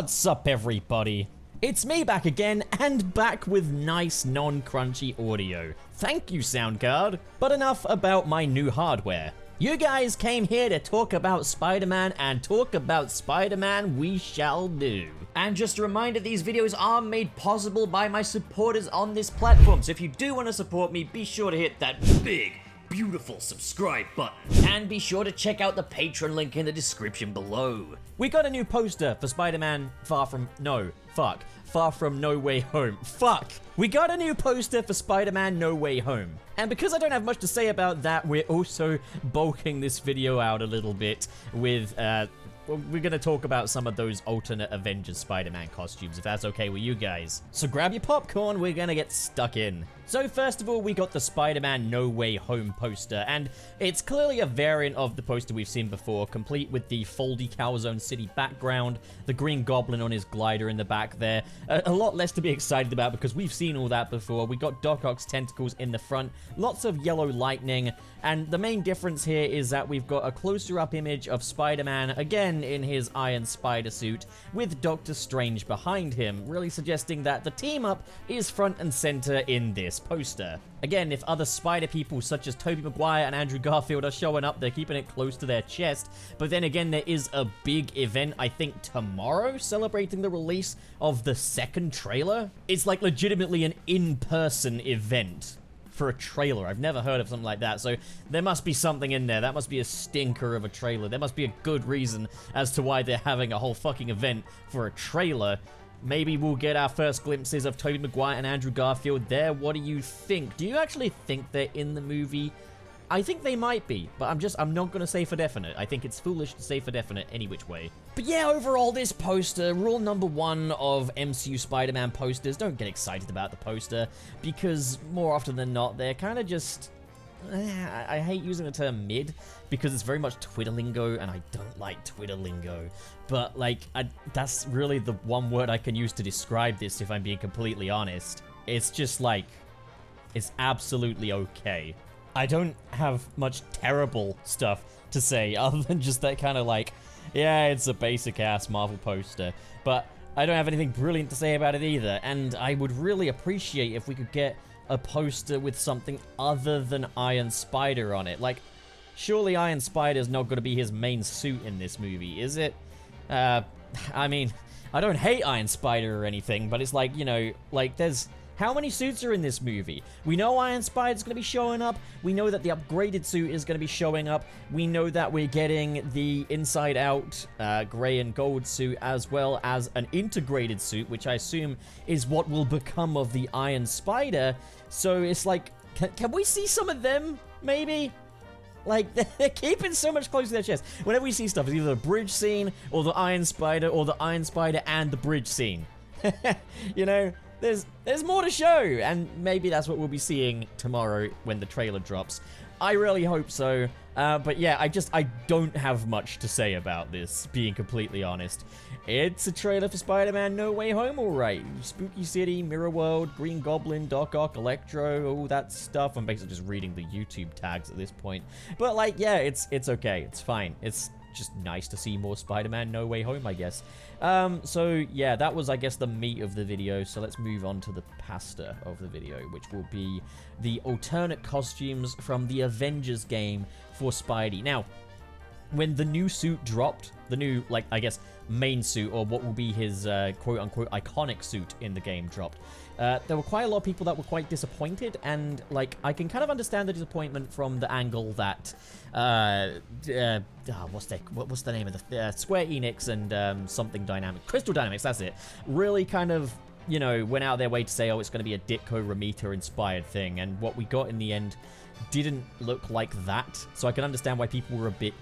What's up, everybody? It's me back again, and back with nice non-crunchy audio. Thank you, sound card. But enough about my new hardware. You guys came here to talk about Spider-Man, and talk about Spider-Man we shall do. And just a reminder, these videos are made possible by my supporters on this platform, so if you do want to support me, be sure to hit that big, beautiful subscribe button. And be sure to check out the Patreon link in the description below. We got a new poster for Spider-Man Far From No Way Home. We got a new poster for Spider-Man No Way Home. And because I don't have much to say about that, we're also bulking this video out a little bit with, we're gonna talk about some of those alternate Avengers Spider-Man costumes, if that's okay with you guys. So grab your popcorn, we're gonna get stuck in. So first of all, we got the Spider-Man No Way Home poster, and it's clearly a variant of the poster we've seen before, complete with the foldy Calzone City background, the Green Goblin on his glider in the back there. A lot less to be excited about because we've seen all that before. We got Doc Ock's tentacles in the front, lots of yellow lightning, and the main difference here is that we've got a closer-up image of Spider-Man, again in his Iron Spider suit, with Doctor Strange behind him, really suggesting that the team-up is front and center in this poster. Again, if other Spider people such as Tobey Maguire and Andrew Garfield are showing up, they're keeping it close to their chest. But then again, there is a big event, I think tomorrow, celebrating the release of the second trailer. It's like legitimately an in-person event for a trailer. I've never heard of something like that, so there must be something in there. That must be a stinker of a trailer. There must be a good reason as to why they're having a whole fucking event for a trailer. Maybe we'll get our first glimpses of Tobey Maguire and Andrew Garfield there. What do you think? Do you actually think they're in the movie? I think they might be, but I'm not going to say for definite. I think it's foolish to say for definite any which way. But yeah, overall, this poster, rule number one of MCU Spider-Man posters, don't get excited about the poster, because more often than not, they're kind of just... I hate using the term mid, because it's very much Twitter lingo, and I don't like Twitter lingo. But, like, that's really the one word I can use to describe this, if I'm being completely honest. It's just, like, it's absolutely okay. I don't have much terrible stuff to say, other than just that kind of, like, yeah, it's a basic-ass Marvel poster. But I don't have anything brilliant to say about it either, and I would really appreciate if we could get a poster with something other than Iron Spider on it. Like, surely Iron Spider's not going to be his main suit in this movie, is it? I mean, I don't hate Iron Spider or anything, but it's like, you know, like, there's... How many suits are in this movie? We know Iron Spider's going to be showing up. We know that the upgraded suit is going to be showing up. We know that we're getting the inside-out gray and gold suit, as well as an integrated suit, which I assume is what will become of the Iron Spider. So it's like, can we see some of them, maybe? Like, they're keeping so much close to their chest. Whenever we see stuff, it's either the bridge scene, or the Iron Spider, or the Iron Spider and the bridge scene. You know? There's more to show, and maybe that's what we'll be seeing tomorrow when the trailer drops. I really hope so, but yeah, I don't have much to say about this, being completely honest. It's a trailer for Spider-Man No Way Home, alright. Spooky City, Mirror World, Green Goblin, Doc Ock, Electro, all that stuff. I'm basically just reading the YouTube tags at this point. But like, yeah, it's okay, it's fine. It's just nice to see more Spider-Man No Way Home, I guess. So yeah, that was, I guess, the meat of the video. So let's move on to the pasta of the video, which will be the alternate costumes from the Avengers game for Spidey. Now, when the new suit dropped, the new, like, I guess, main suit, or what will be his quote-unquote iconic suit in the game dropped, there were quite a lot of people that were quite disappointed, and, like, I can kind of understand the disappointment from the angle that, what's the name of the, Square Enix and, something Dynamics, Crystal Dynamics, that's it, really kind of, you know, went out of their way to say, oh, it's going to be a Ditko Romita-inspired thing, and what we got in the end didn't look like that, so I can understand why people were a bit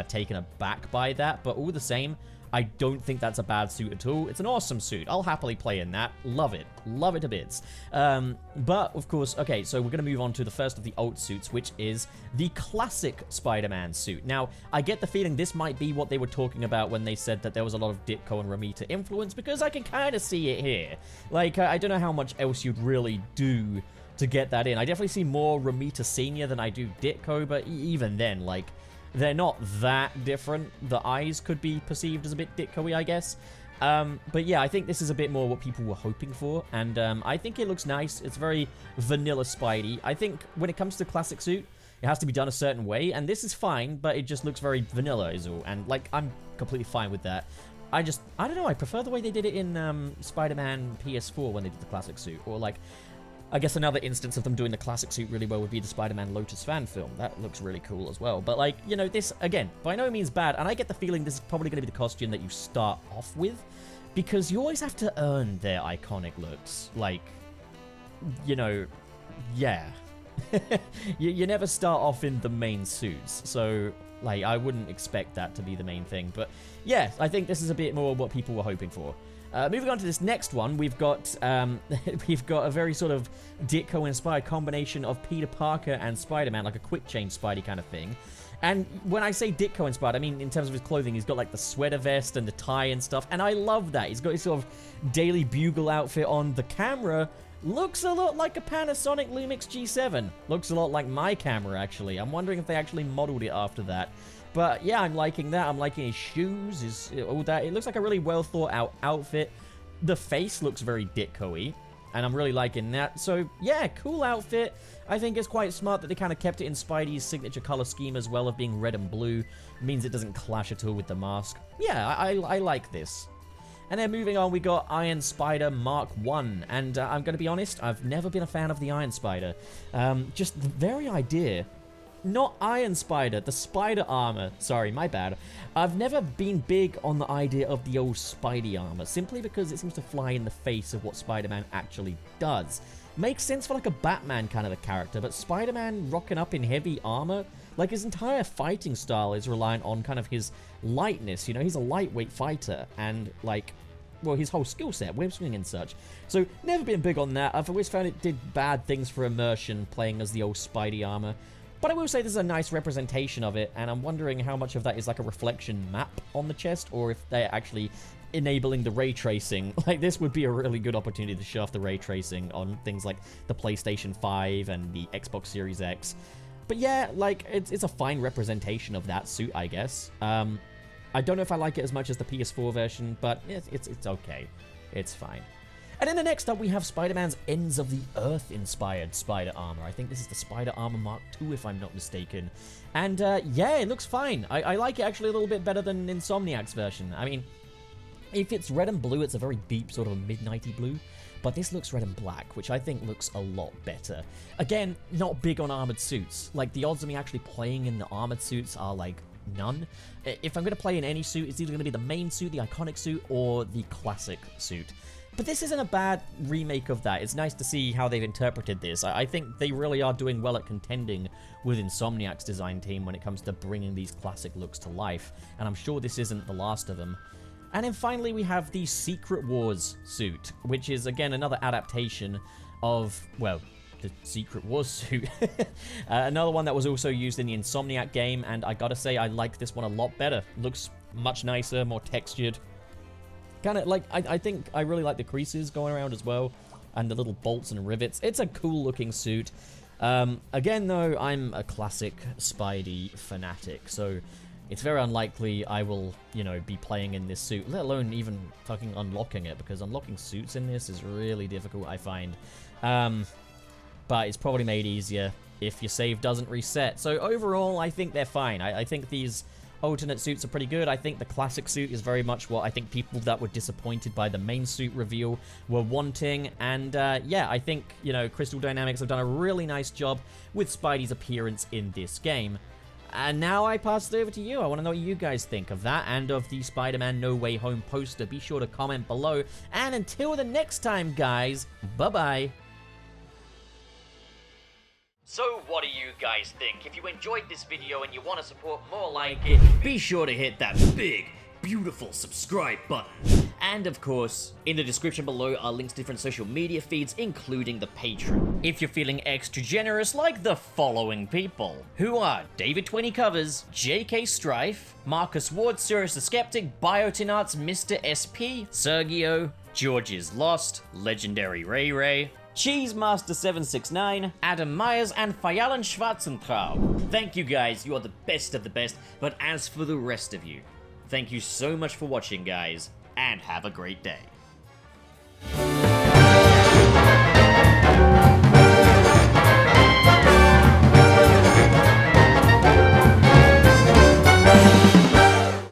taken aback by that, but all the same, I don't think that's a bad suit at all. It's an awesome suit. I'll happily play in that. Love it. Love it to bits. But, of course, okay, so we're going to move on to the first of the alt suits, which is the classic Spider-Man suit. Now, I get the feeling this might be what they were talking about when they said that there was a lot of Ditko and Romita influence, because I can kind of see it here. Like, I don't know how much else you'd really do to get that in. I definitely see more Romita Senior than I do Ditko, but even then, like, they're not that different. The eyes could be perceived as a bit Ditko-y, I guess. But yeah, I think this is a bit more what people were hoping for, and I think it looks nice. It's very vanilla Spidey. I think when it comes to classic suit, it has to be done a certain way, and this is fine, but it just looks very vanilla is all, and like, I'm completely fine with that. I don't know, I prefer the way they did it in Spider-Man PS4 when they did the classic suit, or like, I guess another instance of them doing the classic suit really well would be the Spider-Man Lotus fan film. That looks really cool as well. But like, you know, this, again, by no means bad. And I get the feeling this is probably going to be the costume that you start off with, because you always have to earn their iconic looks. Like, you know, yeah. you never start off in the main suits. So, like, I wouldn't expect that to be the main thing. But yeah, I think this is a bit more what people were hoping for. Moving on to this next one, we've got a very sort of Ditko-inspired combination of Peter Parker and Spider-Man, like a quick change Spidey kind of thing. And when I say Ditko-inspired, I mean in terms of his clothing, he's got like the sweater vest and the tie and stuff, and I love that. He's got his sort of Daily Bugle outfit on. The camera looks a lot like a Panasonic Lumix G7. Looks a lot like my camera, actually. I'm wondering if they actually modeled it after that. But yeah, I'm liking that. I'm liking his shoes, all that. It looks like a really well thought out outfit. The face looks very Ditko-y, and I'm really liking that. So yeah, cool outfit. I think it's quite smart that they kind of kept it in Spidey's signature color scheme as well of being red and blue. It means it doesn't clash at all with the mask. Yeah, I like this. And then moving on, we got Iron Spider Mark 1. And I'm going to be honest, I've never been a fan of the Iron Spider. Just the very idea... Not Iron Spider, the spider armor. Sorry, my bad. I've never been big on the idea of the old Spidey armor, simply because it seems to fly in the face of what Spider-Man actually does. Makes sense for like a Batman kind of a character, but Spider-Man rocking up in heavy armor, like his entire fighting style is reliant on kind of his lightness, you know, he's a lightweight fighter, and like, well, his whole skill set, web swinging and such. So, never been big on that. I've always found it did bad things for immersion, playing as the old Spidey armor. But I will say this is a nice representation of it, and I'm wondering how much of that is like a reflection map on the chest, or if they're actually enabling the ray tracing. Like, this would be a really good opportunity to show off the ray tracing on things like the PlayStation 5 and the Xbox Series X. But yeah, like, it's a fine representation of that suit, I guess. I don't know if I like it as much as the PS4 version, but it's okay. It's fine. And then the next up, we have Spider-Man's Ends of the Earth-inspired spider armor. I think this is the Spider Armor Mark II, if I'm not mistaken. And, yeah, it looks fine. I like it actually a little bit better than Insomniac's version. I mean, if it's red and blue, it's a very deep sort of midnighty blue. But this looks red and black, which I think looks a lot better. Again, not big on armored suits. Like, the odds of me actually playing in the armored suits are, like, none. If I'm going to play in any suit, it's either going to be the main suit, the iconic suit, or the classic suit. But this isn't a bad remake of that. It's nice to see how they've interpreted this. I think they really are doing well at contending with Insomniac's design team when it comes to bringing these classic looks to life. And I'm sure this isn't the last of them. And then finally we have the Secret Wars suit, which is again another adaptation of, well, the Secret Wars suit. Another one that was also used in the Insomniac game, and I gotta say I like this one a lot better. Looks much nicer, more textured. Kind of like, I think I really like the creases going around as well, and the little bolts and rivets. It's a cool looking suit. Again though, I'm a classic Spidey fanatic, so it's very unlikely I will, you know, be playing in this suit, let alone even fucking unlocking it, because unlocking suits in this is really difficult, I find. But it's probably made easier if your save doesn't reset. So overall, I think they're fine. I think these alternate suits are pretty good. I think the classic suit is very much what I think people that were disappointed by the main suit reveal were wanting. And yeah, I think, you know, Crystal Dynamics have done a really nice job with Spidey's appearance in this game. And now I pass it over to you. I want to know what you guys think of that and of the Spider-Man No Way Home poster. Be sure to comment below. And until the next time, guys, bye-bye. So what do you guys think? If you enjoyed this video and you want to support more like it, be sure to hit that big, beautiful subscribe button. And of course, in the description below are links to different social media feeds, including the Patreon. If you're feeling extra generous like the following people, who are David 20 Covers, JK Strife, Marcus Ward, Sirius the Skeptic, Biotin Arts, Mr. SP, Sergio, George is Lost, Legendary Ray Ray, Cheesemaster769, Adam Myers, and Fayalan Schwarzentraub. Thank you guys, you are the best of the best, but as for the rest of you, thank you so much for watching, guys, and have a great day.